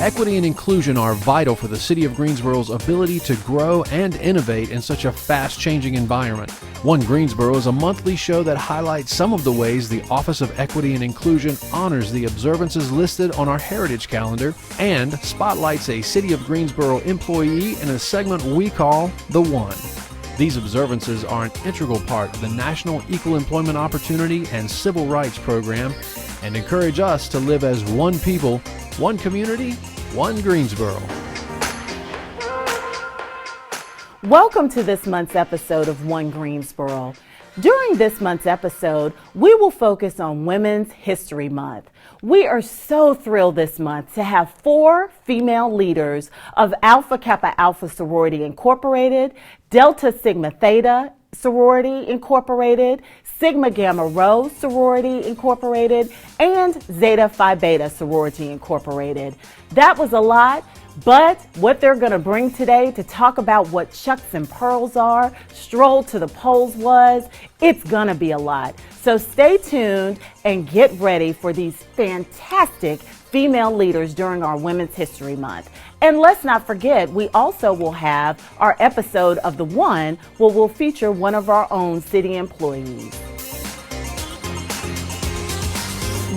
Equity and inclusion are vital for the City of Greensboro's ability to grow and innovate in such a fast-changing environment. One Greensboro is a monthly show that highlights some of the ways the Office of Equity and Inclusion honors the observances listed on our Heritage Calendar and spotlights a City of Greensboro employee in a segment we call The One. These observances are an integral part of the National Equal Employment Opportunity and Civil Rights Program and encourage us to live as one people, one community, one Greensboro. Welcome to this month's episode of One Greensboro. During this month's episode, we will focus on Women's History Month. We are so thrilled this month to have 4 female leaders of Alpha Kappa Alpha Sorority Incorporated, Delta Sigma Theta Sorority Incorporated, Sigma Gamma Rho Sorority Incorporated, and Zeta Phi Beta Sorority Incorporated. That was a lot, but what they're going to bring today to talk about what Chucks and Pearls are, Stroll to the Polls was, it's going to be a lot. So stay tuned and get ready for these fantastic female leaders during our Women's History Month. And let's not forget, we also will have our episode of The One where we'll feature one of our own city employees.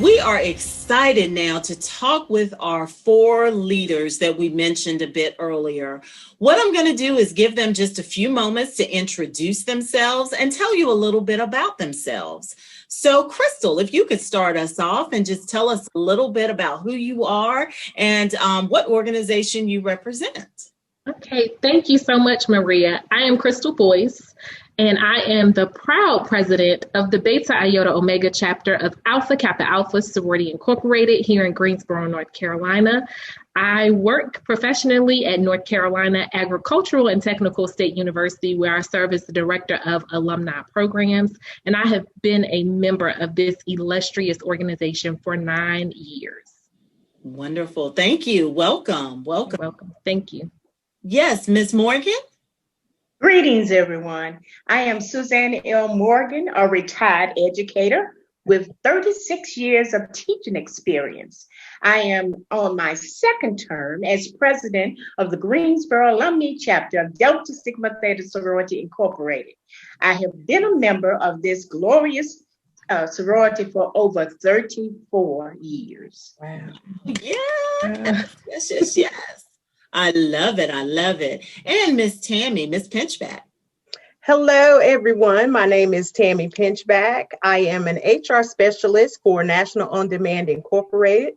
We are excited now to talk with our 4 leaders that we mentioned a bit earlier. What I'm going to do is give them just a few moments to introduce themselves and tell you a little bit about themselves. So, Crystal, if you could start us off and just tell us a little bit about who you are and what organization you represent. Okay, thank you so much, Maria. I am Crystal Boyce, and I am the proud president of the Beta Iota Omega chapter of Alpha Kappa Alpha Sorority Incorporated here in Greensboro, North Carolina. I work professionally at North Carolina Agricultural and Technical State University, where I serve as the director of alumni programs, and I have been a member of this illustrious organization for 9 years. Wonderful. Thank you. Welcome. Welcome. Thank you. Yes, Ms. Morgan. Greetings, everyone. I am Suzanne L Morgan, a retired educator with 36 years of teaching experience. I am on my 2nd term as president of the Greensboro Alumni Chapter of Delta Sigma Theta Sorority Incorporated. I have been a member of this glorious sorority for over 34 years. Wow. Yeah. Yes. I love it. And Miss Tammy, Miss Pinchback. Hello, everyone. My name is Tammy Pinchback. I am an HR specialist for National On Demand Incorporated.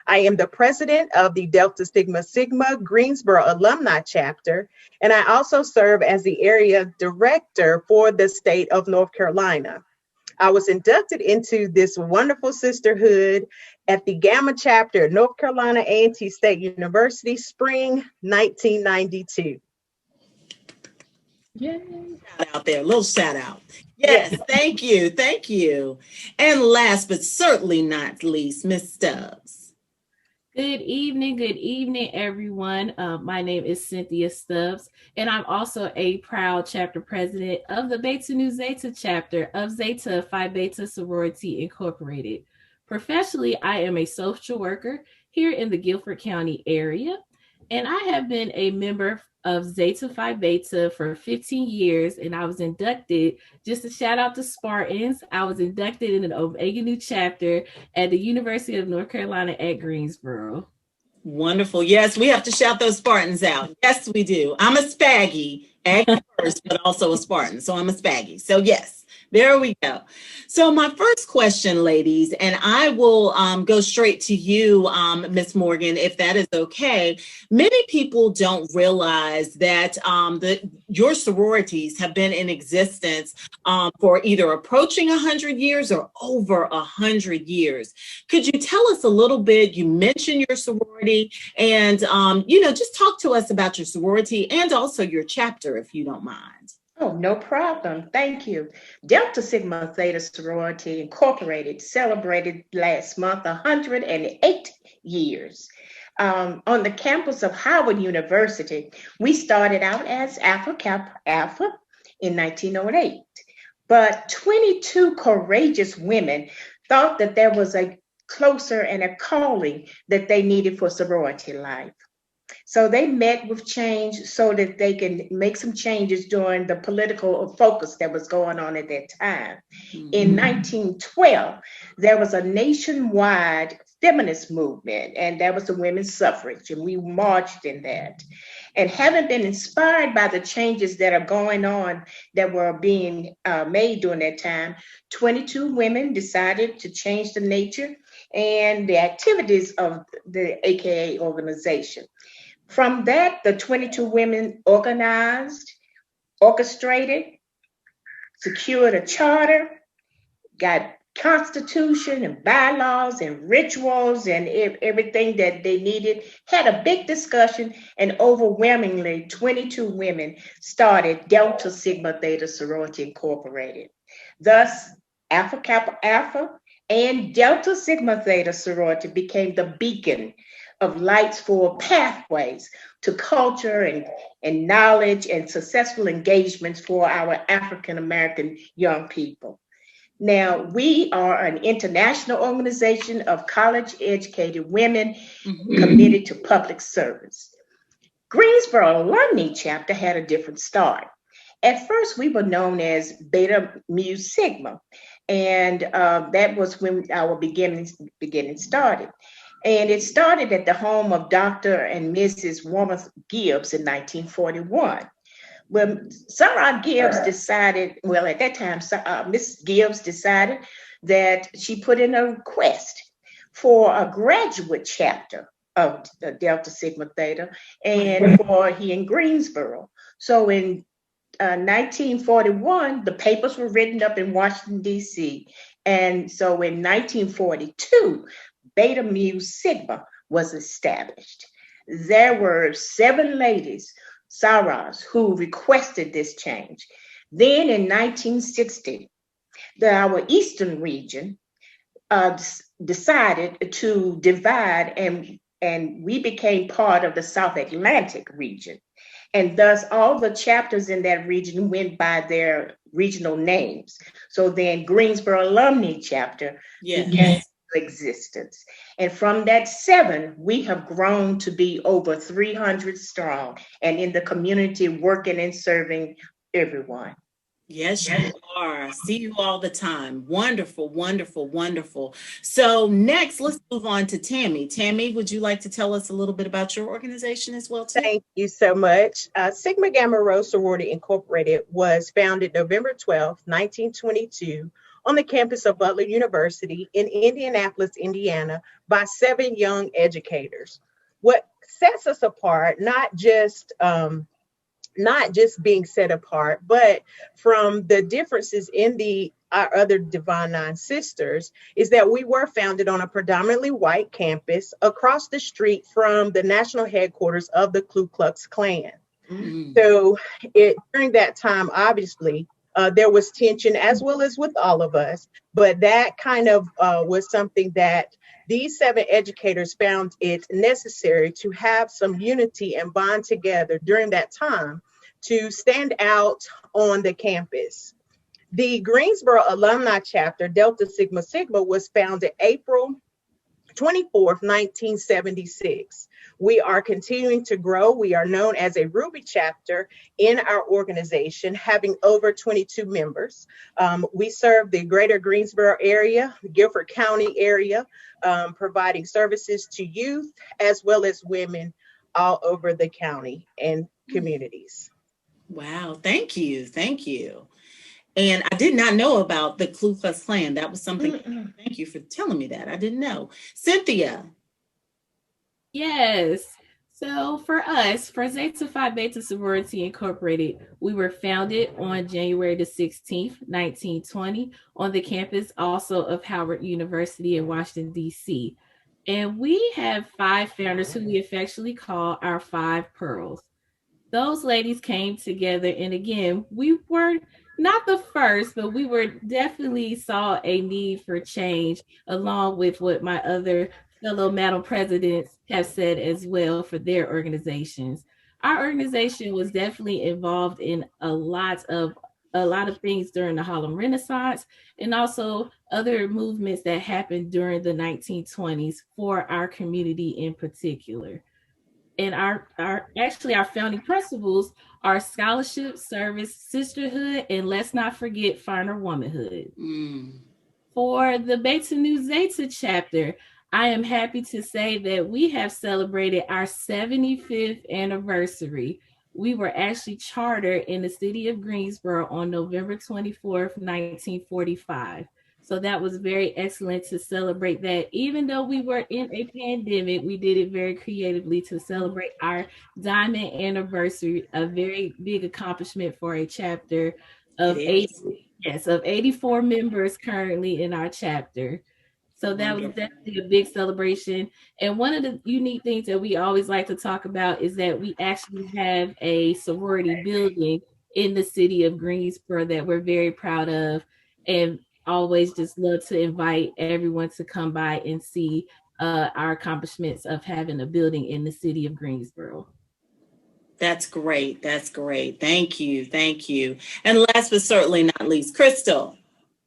I am the president of the Delta Sigma Sigma Greensboro Alumni Chapter, and I also serve as the area director for the state of North Carolina. I was inducted into this wonderful sisterhood at the Gamma Chapter at North Carolina A&T State University, spring 1992. Yay. Shout out there, a little shout out. Yes, thank you. And last but certainly not least, Miss Stubbs. Good evening, everyone. My name is Cynthia Stubbs, and I'm also a proud chapter president of the Beta Nu Zeta chapter of Zeta Phi Beta Sorority Incorporated. Professionally, I am a social worker here in the Guilford County area, and I have been a member of Zeta Phi Beta for 15 years, and I was inducted, just a shout out to Spartans, I was inducted in an Omega Nu chapter at the University of North Carolina at Greensboro. Wonderful. Yes, we have to shout those Spartans out. Yes, we do. I'm a Spaggy, Aggie first, but also a Spartan, so I'm a Spaggy. So yes. There we go. So my first question, ladies, and I will go straight to you, Ms. Morgan, if that is okay. Many people don't realize that your sororities have been in existence for either approaching 100 years or over 100 years. Could you tell us a little bit? You mentioned your sorority and, just talk to us about your sorority and also your chapter, if you don't mind. Oh, no problem. Thank you. Delta Sigma Theta Sorority Incorporated celebrated last month 108 years. On the campus of Howard University, we started out as Alpha Kappa Alpha in 1908. But 22 courageous women thought that there was a closer and a calling that they needed for sorority life. So they met with change so that they can make some changes during the political focus that was going on at that time. In 1912, there was a nationwide feminist movement, and that was the women's suffrage, and we marched in that. And having been inspired by the changes that are going on that were being made during that time, 22 women decided to change the nature and the activities of the AKA organization. From that, the 22 women organized, orchestrated, secured a charter, got constitution and bylaws and rituals and everything that they needed, had a big discussion, and overwhelmingly 22 women started Delta Sigma Theta Sorority Incorporated. Thus, Alpha Kappa Alpha and Delta Sigma Theta Sorority became the beacon of lights for pathways to culture and knowledge and successful engagements for our African American young people. Now, we are an international organization of college-educated women committed to public service. Greensboro Alumni Chapter had a different start. At first, we were known as Beta Mu Sigma, and that was when our beginning started. And it started at the home of Dr. and Mrs. Warren Gibbs in 1941. When Sarah Gibbs decided, well, at that time, Mrs. Gibbs decided that she put in a request for a graduate chapter of the Delta Sigma Theta and for here in Greensboro. So in 1941, the papers were written up in Washington, D.C. And so in 1942, Beta Mu Sigma was established. There were 7 ladies, Saras, who requested this change. Then in 1960, our Eastern region decided to divide, and we became part of the South Atlantic region. And thus all the chapters in that region went by their regional names. So then Greensboro Alumni Chapter began existence. And from that 7, we have grown to be over 300 strong and in the community working and serving everyone. Yes, you are. See you all the time. Wonderful, wonderful, wonderful. So next, let's move on to Tammy. Tammy, would you like to tell us a little bit about your organization as well, too? Thank you so much. Sigma Gamma Rho Sorority Incorporated was founded November 12, 1922, on the campus of Butler University in Indianapolis, Indiana, by 7 young educators. What sets us apart, not just being set apart, but from the differences in our other Divine Nine sisters, is that we were founded on a predominantly white campus across the street from the national headquarters of the Ku Klux Klan. So during that time, obviously, there was tension as well as with all of us, but that kind of was something that these 7 educators found it necessary to have some unity and bond together during that time to stand out on the campus. The Greensboro Alumni Chapter, Delta Sigma Sigma, was founded April 24th, 1976. We are continuing to grow. We are known as a Ruby chapter in our organization, having over 22 members. We serve the greater Greensboro area, Guilford County area, providing services to youth as well as women all over the county and communities. Wow, thank you. Thank you. And I did not know about the Ku Klux Klan. That was something. Thank you for telling me that. I didn't know. Cynthia. Yes. So for us, for Zeta Phi Beta Sorority Incorporated, we were founded on January the 16th, 1920, on the campus also of Howard University in Washington, D.C. And we have 5 founders who we affectionately call our 5 pearls. Those ladies came together, and again, we were not the first, but we were definitely saw a need for change, along with what my other fellow Madam Presidents have said as well for their organizations. Our organization was definitely involved in a lot of things during the Harlem Renaissance, and also other movements that happened during the 1920s for our community in particular. And our founding principles are scholarship, service, sisterhood, and let's not forget finer womanhood. For the Beta Nu Zeta chapter, I am happy to say that we have celebrated our 75th anniversary. We were actually chartered in the city of Greensboro on November 24th, 1945. So that was very excellent to celebrate that. Even though we were in a pandemic, we did it very creatively to celebrate our diamond anniversary, a very big accomplishment for a chapter of 84 members currently in our chapter. So that was definitely a big celebration. And one of the unique things that we always like to talk about is that we actually have a sorority building in the city of Greensboro that we're very proud of, and always just love to invite everyone to come by and see our accomplishments of having a building in the city of Greensboro. That's great. That's great. Thank you. Thank you. And last but certainly not least, Crystal.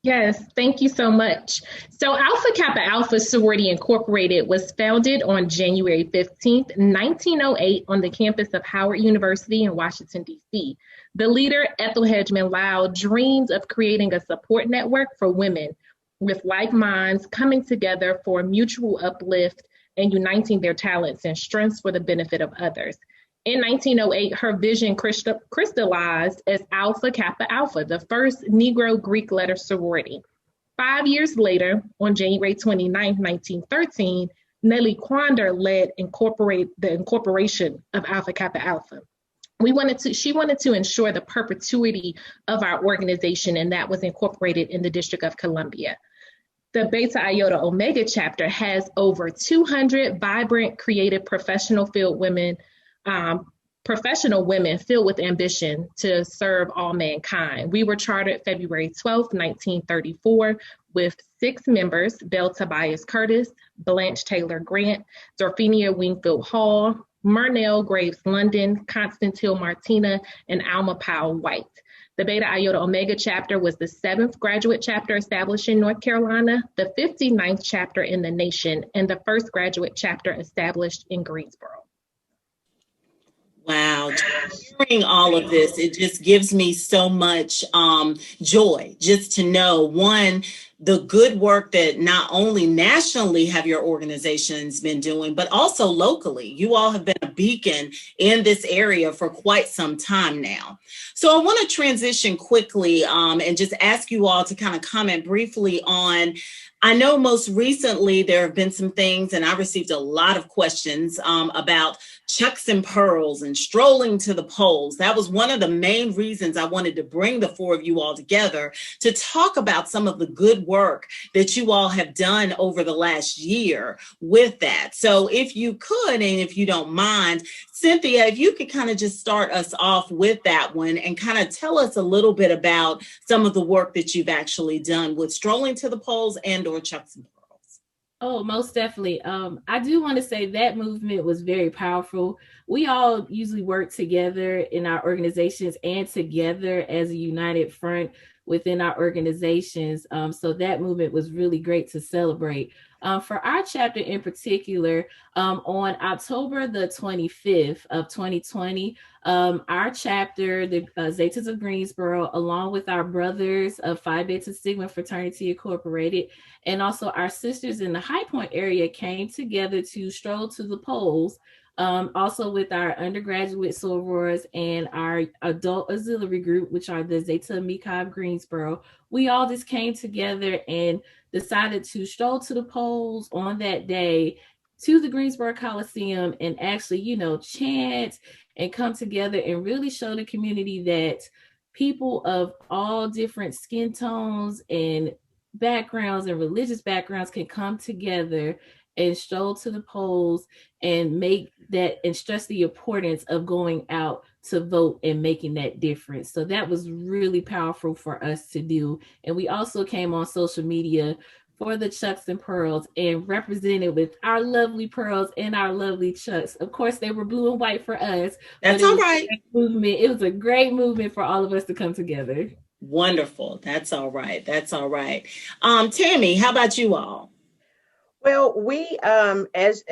Yes, thank you so much. So Alpha Kappa Alpha Sorority Incorporated was founded on January 15th, 1908 on the campus of Howard University in Washington, D.C. The leader, Ethel Hedgeman Lau, dreamed of creating a support network for women with like minds coming together for mutual uplift and uniting their talents and strengths for the benefit of others. In 1908, her vision crystallized as Alpha Kappa Alpha, the first Negro Greek letter sorority. 5 years later, on January 29, 1913, Nellie Quander led the incorporation of Alpha Kappa Alpha. She wanted to ensure the perpetuity of our organization, and that was incorporated in the District of Columbia. The Beta Iota Omega chapter has over 200 vibrant, creative, professional women filled with ambition to serve all mankind. We were chartered February 12, 1934, with 6 members: Belle Tobias Curtis, Blanche Taylor Grant, Zorphenia Wingfield Hall, Murnell Graves London, Constance Hill Martina, and Alma Powell White. The Beta Iota Omega chapter was the 7th graduate chapter established in North Carolina, the 59th chapter in the nation, and the first graduate chapter established in Greensboro. Wow. Hearing all of this, it just gives me so much joy just to know, one, the good work that not only nationally have your organizations been doing, but also locally. You all have been a beacon in this area for quite some time now. So I want to transition quickly and just ask you all to kind of comment briefly on, I know most recently there have been some things, and I received a lot of questions about chucks and pearls and strolling to the polls. That was one of the main reasons I wanted to bring the 4 of you all together to talk about some of the good work that you all have done over the last year with that. So if you could, and if you don't mind, Cynthia, if you could kind of just start us off with that one and kind of tell us a little bit about some of the work that you've actually done with strolling to the polls and or chucks and pearls. Oh, most definitely. I do want to say that movement was very powerful. We all usually work together in our organizations and together as a united front within our organizations. So that movement was really great to celebrate. For our chapter in particular, on October the 25th of 2020, our chapter, the Zetas of Greensboro, along with our brothers of Phi Beta Sigma Fraternity Incorporated, and also our sisters in the High Point area, came together to stroll to the polls. Also with our undergraduate sorors and our adult auxiliary group, which are the Zeta Mika of Greensboro, we all just came together and decided to stroll to the polls on that day to the Greensboro Coliseum and actually, chant and come together and really show the community that people of all different skin tones and backgrounds and religious backgrounds can come together and stroll to the polls and make that and stress the importance of going out to vote and making that difference. So that was really powerful for us to do. And we also came on social media for the Chucks and Pearls and represented with our lovely pearls and our lovely Chucks. Of course, they were blue and white for us. That's all right. It was a great movement for all of us to come together. Wonderful. That's all right. That's all right. Tammy, how about you all? Well, we, as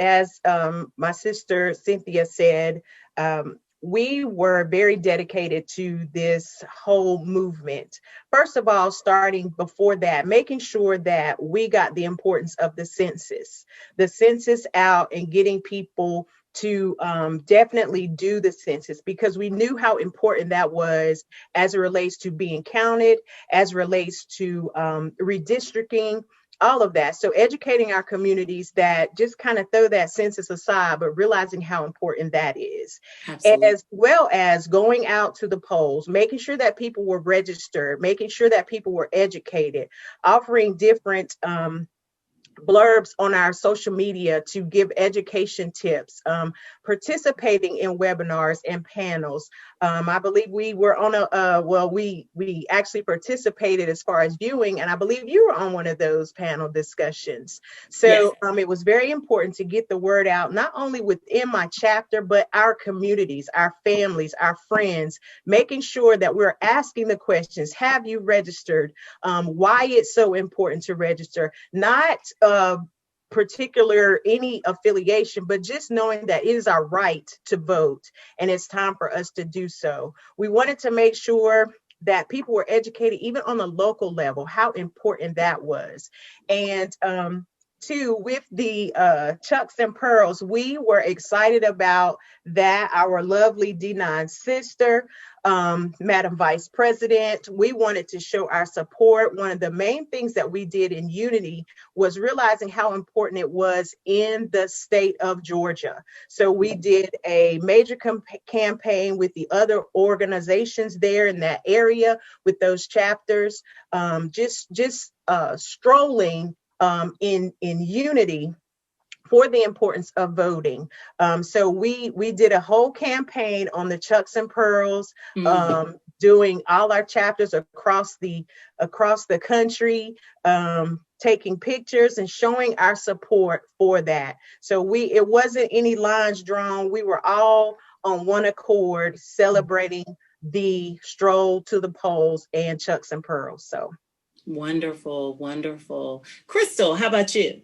my sister Cynthia said, we were very dedicated to this whole movement. First of all, starting before that, making sure that we got the importance of the census out and getting people to definitely do the census, because we knew how important that was as it relates to being counted, as it relates to redistricting, all of that. So educating our communities that just kind of throw that census aside, but realizing how important that is, Absolutely. as well as going out to the polls, making sure that people were registered, making sure that people were educated, offering different blurbs on our social media to give education tips, participating in webinars and panels. I believe we were on we actually participated as far as viewing, and I believe you were on one of those panel discussions. So Yes. it was very important to get the word out, not only within my chapter, but our communities, our families, our friends, making sure that we're asking the questions. Have you registered? Why it's so important to register, not particular any affiliation, but just knowing that it is our right to vote and it's time for us to do so. We wanted to make sure that people were educated even on the local level, how important that was. And two, with the Chucks and Pearls, we were excited about that. Our lovely D9 sister, Madam Vice President, we wanted to show our support. One of the main things that we did in Unity was realizing how important it was in the state of Georgia. So we did a major campaign with the other organizations there in that area with those chapters, just strolling in unity for the importance of voting. So we did a whole campaign on the Chucks and Pearls, doing all our chapters across the country, taking pictures and showing our support for that. So it wasn't any lines drawn. We were all on one accord celebrating the stroll to the polls and Chucks and Pearls. So wonderful, wonderful. Crystal, how about you?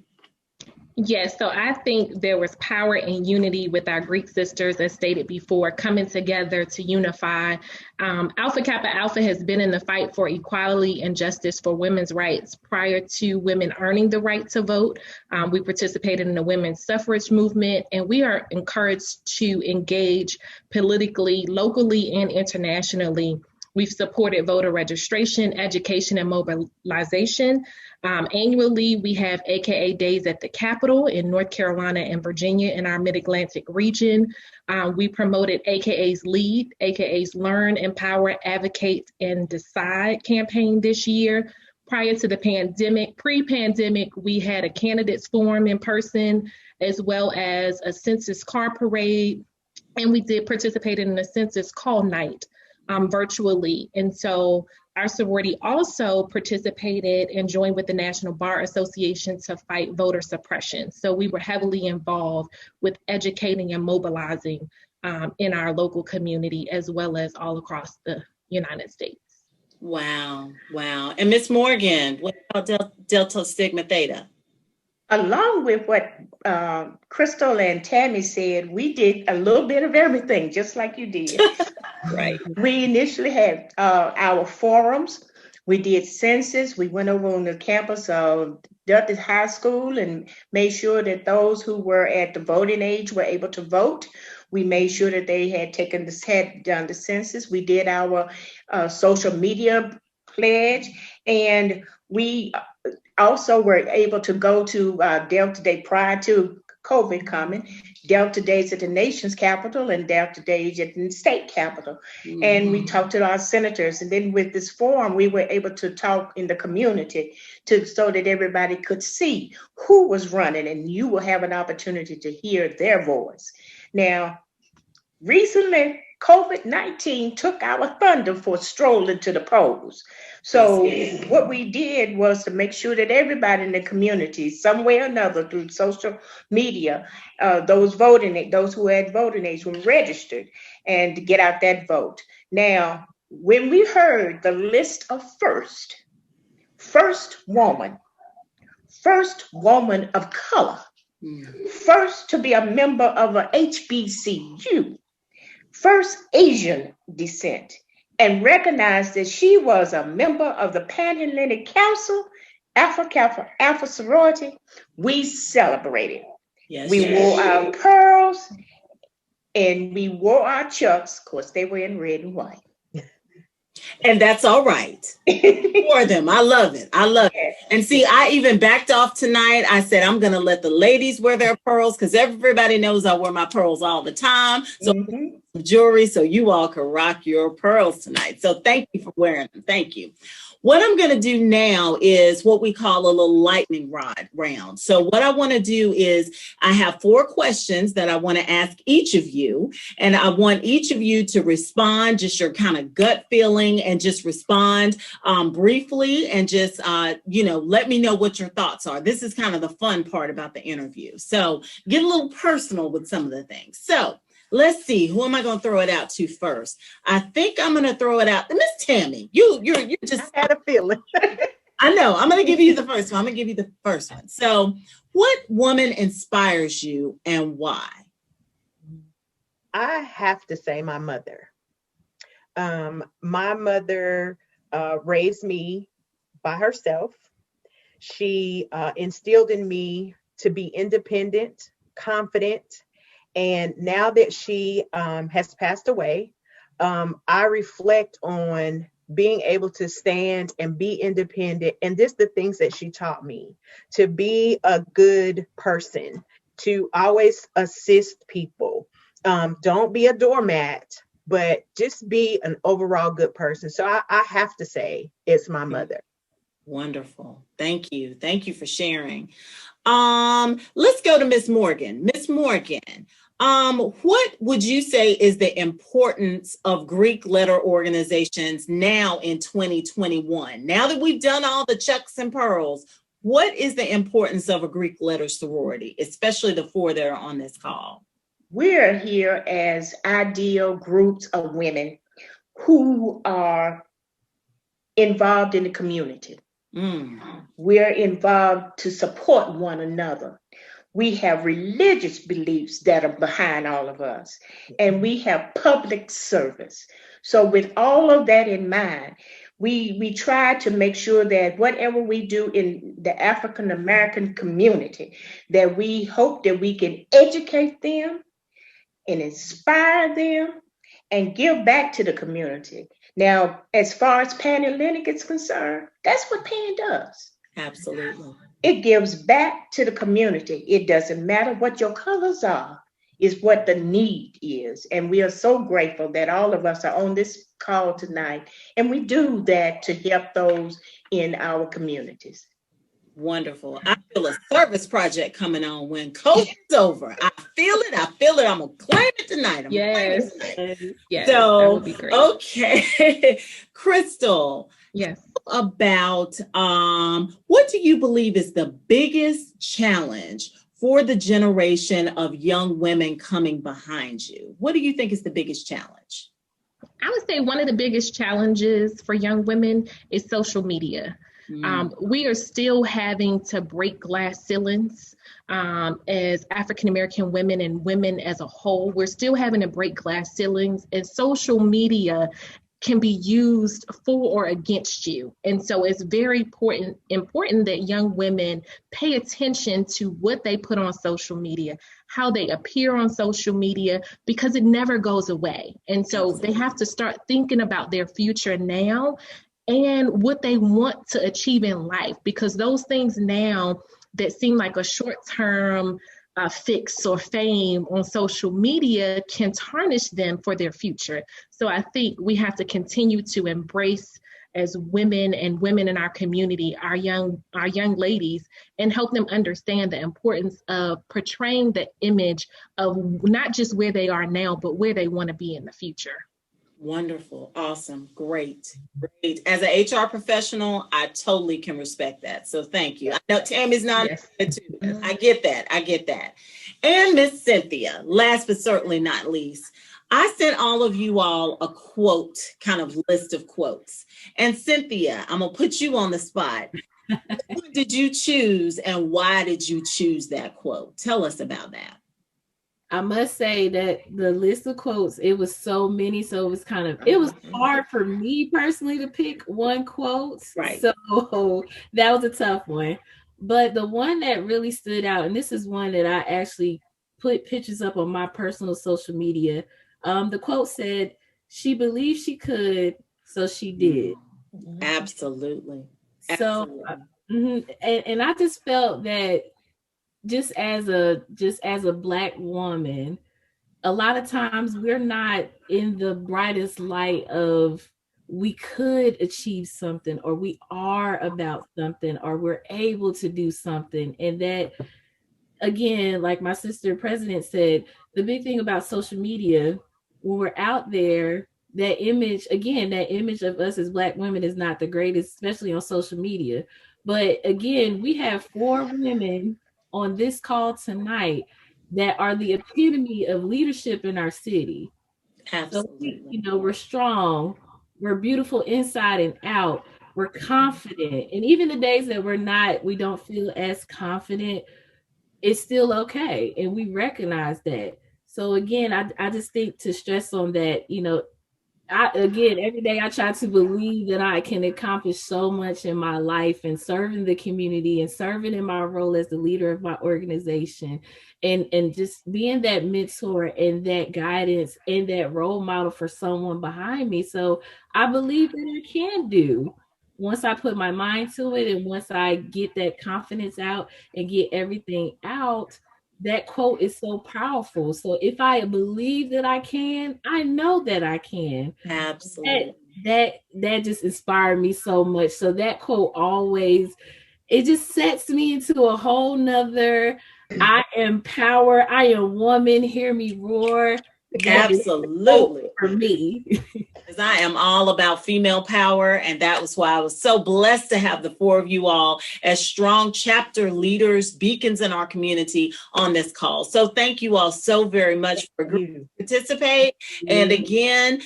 Yes, so I think there was power and unity with our Greek sisters, as stated before, coming together to unify. Alpha Kappa Alpha has been in the fight for equality and justice for women's rights prior to women earning the right to vote. We participated in the women's suffrage movement, and we are encouraged to engage politically, locally, and internationally. We've supported voter registration, education, and mobilization. Annually, we have AKA Days at the Capitol in North Carolina and Virginia in our Mid-Atlantic region. We promoted AKA's Lead, AKA's Learn, Empower, Advocate, and Decide campaign this year. Prior to the pandemic, pre-pandemic, we had a candidates forum in person, as well as a census car parade, and we did participate in a census call night virtually. And so our sorority also participated and joined with the National Bar Association to fight voter suppression. So we were heavily involved with educating and mobilizing in our local community, as well as all across the United States. Wow, wow. And Ms. Morgan, what about Delta Sigma Theta? Along with what Crystal and Tammy said, we did a little bit of everything, just like you did. Right. We initially had our forums. We did census. We went over on the campus of Delta High School and made sure that those who were at the voting age were able to vote. We made sure that they had done the census. We did our social media pledge, and we also were able to go to Delta Day prior to COVID coming, Delta Days at the nation's capital and Delta Days at the state capital. Mm-hmm. And we talked to our senators. And then with this forum, we were able to talk in the community so that everybody could see who was running, and you will have an opportunity to hear their voice. Now, recently, COVID-19 took our thunder for strolling to the polls. So what we did was to make sure that everybody in the community, some way or another, through social media, those who had voting age were registered and to get out that vote. Now, when we heard the list of first woman of color, first to be a member of a HBCU, first Asian descent, and recognized that she was a member of the Pan-Hellenic Council, Alpha Sorority, we celebrated. Yes, we wore our pearls and we wore our chucks. Of course, they were in red and white. And that's all right. For them. I love it. I love it. And see, I even backed off tonight. I said, I'm going to let the ladies wear their pearls because everybody knows I wear my pearls all the time. So jewelry, so you all can rock your pearls tonight. So thank you for wearing them. Thank you. What I'm going to do now is what we call a little lightning rod round. So what I want to do is I have 4 questions that I want to ask each of you. And I want each of you to respond, just your kind of gut feeling, and just respond briefly and just, let me know what your thoughts are. This is kind of the fun part about the interview. So get a little personal with some of the things. So let's see, who am I going to throw it out to first? I think I'm going to throw it out to Miss Tammy. You just I had a feeling. I know. I'm going to give you the first one. So what woman inspires you and why? I have to say my mother. My mother raised me by herself. She instilled in me to be independent, confident. And now that she has passed away, I reflect on being able to stand and be independent. And just the things that she taught me, to be a good person, to always assist people. Don't be a doormat, but just be an overall good person. So I have to say it's my mother. Wonderful. Thank you. Thank you for sharing. Let's go to Miss Morgan. Miss Morgan, what would you say is the importance of Greek letter organizations now in 2021? Now that we've done all the chucks and pearls, what is the importance of a Greek letter sorority, especially the 4 that are on this call? We're here as ideal groups of women who are involved in the community. We're involved to support one another. We have religious beliefs that are behind all of us, and we have public service. So with all of that in mind, we try to make sure that whatever we do in the African American community, that we hope that we can educate them and inspire them and give back to the community. Now, as far as Pan-Hellenic is concerned, that's what Pan does. Absolutely. It gives back to the community. It doesn't matter what your colors are, it's what the need is. And we are so grateful that all of us are on this call tonight. And we do that to help those in our communities. Wonderful. I feel a service project coming on when COVID's over. I feel it. I'm going to claim it tonight. Yes, so, that would be great. Okay. Crystal. Yes. About what do you believe is the biggest challenge for the generation of young women coming behind you? What do you think is the biggest challenge? I would say one of the biggest challenges for young women is social media. We are still having to break glass ceilings as African-American women and women as a whole. We're still having to break glass ceilings, and social media can be used for or against you. And so it's very important that young women pay attention to what they put on social media, how they appear on social media, because it never goes away. And so they have to start thinking about their future now and what they want to achieve in life, because those things now that seem like a short-term fix or fame on social media can tarnish them for their future. So I think we have to continue to embrace, as women and women in our community, our young ladies, and help them understand the importance of portraying the image of not just where they are now, but where they want to be in the future. Wonderful. Awesome. Great. As an HR professional, I totally can respect that. So thank you. I know Tammy's not too. I get that. And Miss Cynthia, last but certainly not least, I sent all of you all a quote, kind of list of quotes. And Cynthia, I'm going to put you on the spot. What did you choose and why did you choose that quote? Tell us about that. I must say that the list of quotes, it was so many. So it was hard for me personally to pick one quote. Right. So that was a tough one. But the one that really stood out, and this is one that I actually put pictures up on my personal social media. The quote said, "She believed she could, so she did." Absolutely. So, and I just felt that just as a Black woman, a lot of times we're not in the brightest light of we could achieve something, or we are about something, or we're able to do something. And that, again, like my sister president said, the big thing about social media, when we're out there, that image of us as Black women is not the greatest, especially on social media. But again, we have 4 women on this call tonight that are the epitome of leadership in our city. Absolutely. So we're strong, we're beautiful inside and out, we're confident. And even the days that we don't feel as confident, it's still okay. And we recognize that. So again, I just think to stress on that, every day I try to believe that I can accomplish so much in my life, and serving the community and serving in my role as the leader of my organization, and just being that mentor and that guidance and that role model for someone behind me. So I believe that I can do, once I put my mind to it, and once I get that confidence out and get everything out. That quote is so powerful. So if I believe that I can, I know that I can. Absolutely. That just inspired me so much. So that quote always, it just sets me into a whole nother, I am power, I am woman, hear me roar. Absolutely. For me. Because I am all about female power. And that was why I was so blessed to have the 4 of you all as strong chapter leaders, beacons in our community on this call. So thank you all so very much for participate. And again,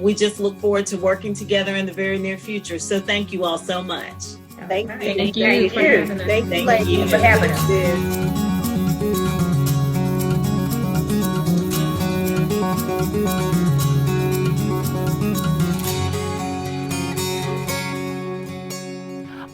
we just look forward to working together in the very near future. So thank you all so much. Thank you. Thank you for having us. Thank you for having us.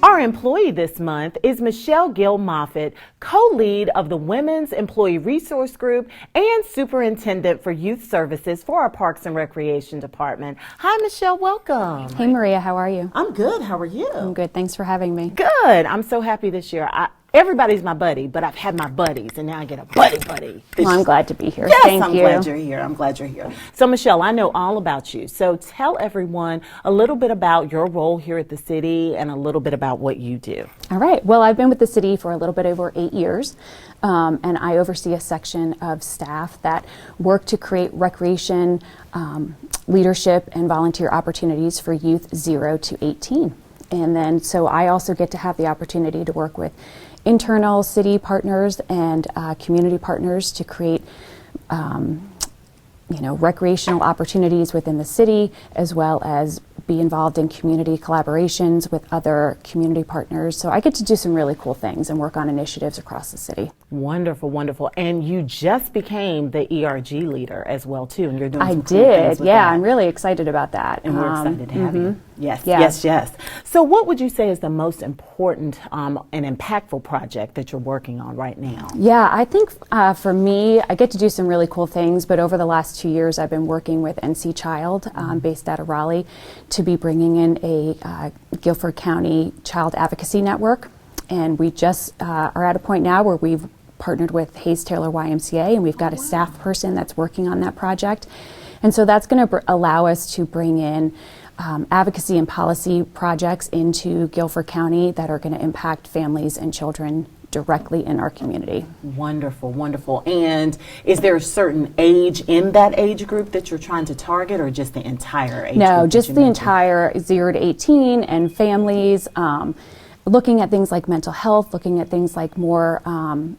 Our employee this month is Michelle Gill Moffett, co-lead of the Women's Employee Resource Group and Superintendent for Youth Services for our Parks and Recreation Department. Hi, Michelle. Welcome. Hey, Maria. How are you? I'm good. How are you? I'm good. Thanks for having me. Good. I'm so happy this year. Everybody's my buddy, but I've had my buddies, and now I get a buddy. Well, I'm glad to be here. Yes, Thank I'm you. glad you're here. So, Michelle, I know all about you. So tell everyone a little bit about your role here at the city and a little bit about what you do. All right. Well, I've been with the city for a little bit over 8 years, and I oversee a section of staff that work to create recreation, leadership, and volunteer opportunities for youth 0 to 18. And then, so I also get to have the opportunity to work with internal city partners and community partners to create recreational opportunities within the city, as well as be involved in community collaborations with other community partners. So I get to do some really cool things and work on initiatives across the city. Wonderful, wonderful. And you just became the ERG leader as well, too. And you're doing some cool things with that. I'm really excited about that. And we're excited to have you. Yes, yeah. yes. So what would you say is the most important and impactful project that you're working on right now? Yeah, I think for me, I get to do some really cool things, but over the last 2 years, I've been working with NC Child, based out of Raleigh, to be bringing in a Guilford County Child Advocacy Network. And we just are at a point now where we've partnered with Hayes Taylor YMCA, and we've got a staff person that's working on that project. And so that's going to allow us to bring in advocacy and policy projects into Guilford County that are going to impact families and children directly in our community. Wonderful, wonderful. And is there a certain age in that age group that you're trying to target, or just the entire age group? No, just the entire 0 to 18 and families. looking at things like mental health, looking at things like more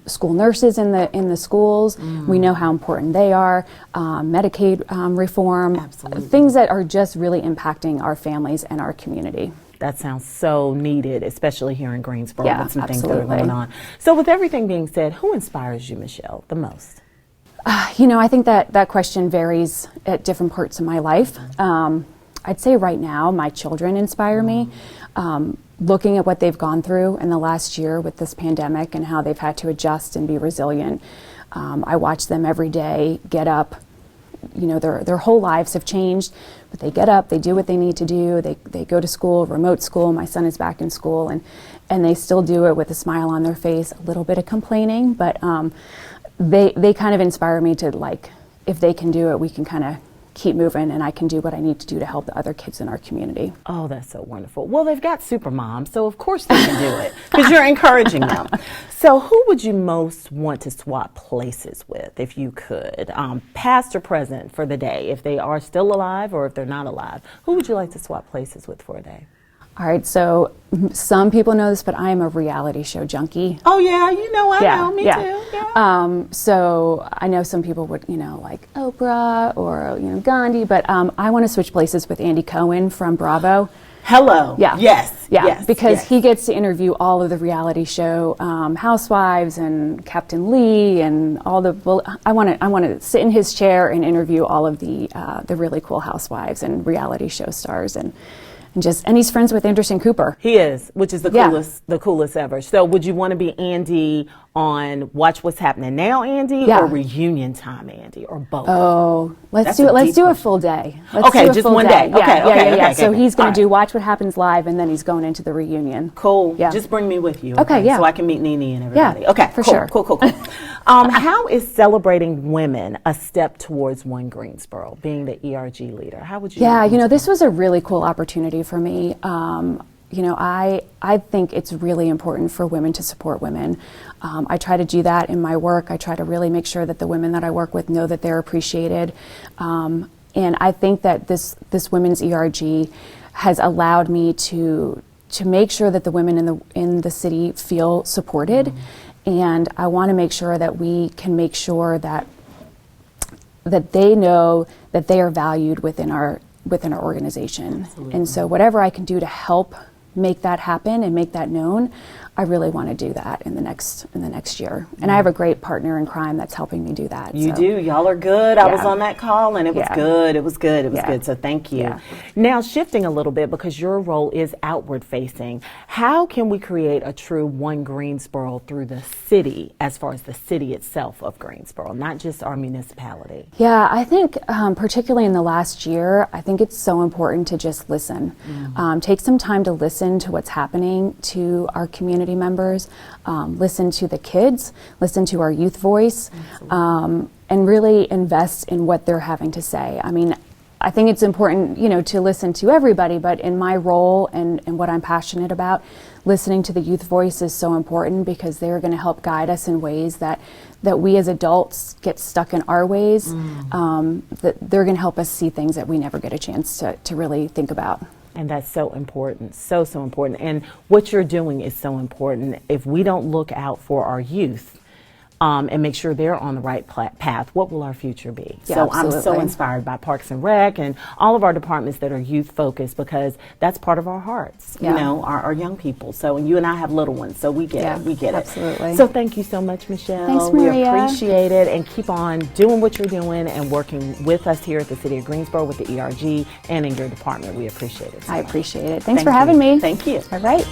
school nurses in the schools. We know how important they are. Medicaid reform, Absolutely. things that are just really impacting our families and our community. That sounds so needed, especially here in Greensboro Yeah, with some things that are absolutely. going on. So with everything being said, who inspires you, Michelle, the most? I think that question varies at different parts of my life. I'd say right now, my children inspire me. Looking at what they've gone through in the last year with this pandemic and how they've had to adjust and be resilient. I watch them every day get up. Their whole lives have changed, but they get up, they do what they need to do. They go to school, remote school. My son is back in school, and they still do it with a smile on their face, a little bit of complaining, but they kind of inspire me to, like, if they can do it, we can kind of keep moving, and I can do what I need to do to help the other kids in our community. Oh, that's so wonderful. Well, they've got super moms, so of course they can do it because you're encouraging them. So who would you most want to swap places with if you could, past or present, for the day, if they are still alive or if they're not alive? Who would you like to swap places with for a day? All right, so some people know this, but I am a reality show junkie. Oh, yeah, I know, me too. Yeah. So I know some people would, like Oprah or, Gandhi, but I want to switch places with Andy Cohen from Bravo. Hello. Yeah. Yes. Yeah. Yes. Because yes. he gets to interview all of the reality show housewives and Captain Lee and all the. Well, I want to sit in his chair and interview all of the really cool housewives and reality show stars and he's friends with Anderson Cooper. He is, which is the coolest ever. So would you want to be Andy on Watch What's Happening Now, Andy, or Reunion Time, Andy, or both? Oh, let's do a full day. Just one day. Okay. So he's going to do Watch What Happens Live, and then he's going into the reunion. Cool. Yeah. Just bring me with you. Okay, yeah. So I can meet Nene and everybody. Yeah, Okay, for cool, sure. Cool. How is celebrating women a step towards One Greensboro, being the ERG leader? How would you? Yeah, this was a really cool opportunity for me. I think it's really important for women to support women. I try to do that in my work. I try to really make sure that the women that I work with know that they're appreciated. And I think that this Women's ERG has allowed me to make sure that the women in the city feel supported. Mm-hmm. And I want to make sure that we can make sure that they know that they are valued within our organization. Absolutely. And so whatever I can do to help make that happen and make that known, I really want to do that in the next year. And I have a great partner in crime that's helping me do that. You do. Y'all are good. I was Yeah. on that call and it was good. It was good. Yeah. Good. So thank you. Yeah. Now shifting a little bit, because your role is outward facing, how can we create a true One Greensboro through the city, as far as the city itself of Greensboro, not just our municipality? Yeah, I think particularly in the last year, I think it's so important to just listen. Mm-hmm. Take some time to listen to what's happening to our community members, listen to the kids, listen to our youth voice, and really invest in what they're having to say. I mean, I think it's important, to listen to everybody, but in my role and what I'm passionate about, listening to the youth voice is so important because they're going to help guide us in ways that we as adults get stuck in our ways, that they're going to help us see things that we never get a chance to really think about. And that's so important, so important. And what you're doing is so important. If we don't look out for our youth and make sure they're on the right path, what will our future be? Yeah, so absolutely. I'm so inspired by Parks and Rec and all of our departments that are youth focused, because that's part of our hearts, our young people. So, and you and I have little ones, so we get it. Absolutely. So thank you so much, Michelle. Thanks, We Maria. appreciate it, and keep on doing what you're doing and working with us here at the City of Greensboro with the ERG and in your department. We appreciate it. I appreciate it. Thanks for having me. Thank you. All right.